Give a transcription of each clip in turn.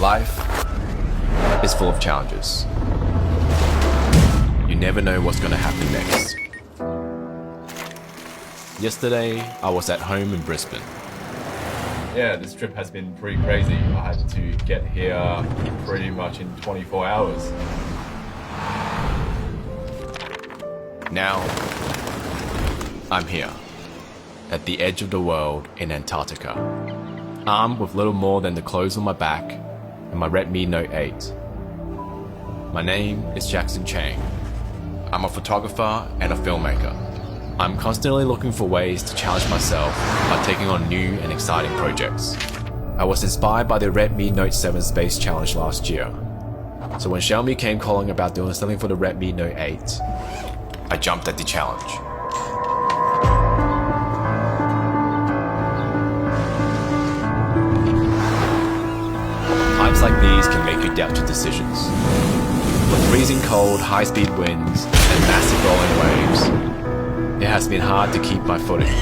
Life is full of challenges. You never know what's going to happen next. Yesterday, I was at home in Brisbane. Yeah, this trip has been pretty crazy. I had to get here pretty much in 24 hours. Now, I'm here, at the edge of the world in Antarctica, armed with little more than the clothes on my back and my Redmi Note 8. My name is Jackson Chang. I'm a photographer and a filmmaker. I'm constantly looking for ways to challenge myself by taking on new and exciting projects. I was inspired by the Redmi Note 7 Space Challenge last year. So when Xiaomi came calling about doing something for the Redmi Note 8, I jumped at the challenge. Times like these can make you doubt your decisions. With freezing cold, high-speed winds, and massive rolling waves, it has been hard to keep my footing,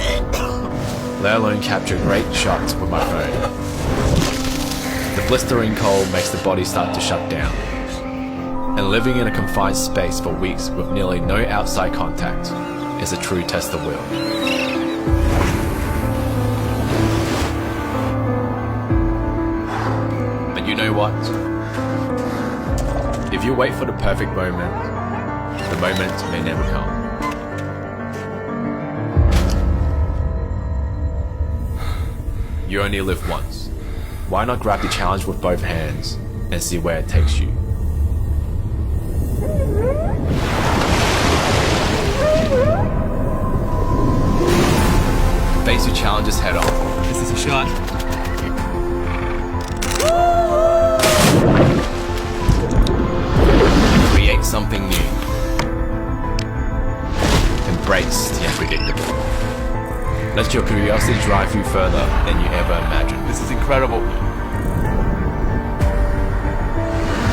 let alone capture great shots with my phone. The blistering cold makes the body start to shut down, and living in a confined space for weeks with nearly no outside contact is a true test of will. But you know what? If you wait for the perfect moment, the moment may never come. You only live once. Why not grab the challenge with both hands and see where it takes you? Face your challenges head on. This is a shot. Create something new. Embrace the unpredictable. Let your curiosity drive you further than you ever imagined. This is incredible.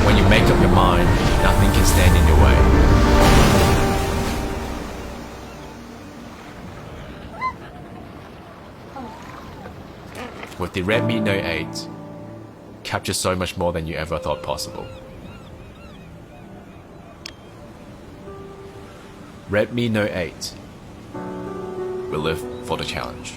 When you make up your mind, nothing can stand in your way. With the Redmi Note 8, capture so much more than you ever thought possible. Redmi Note 8 will live for the challenge.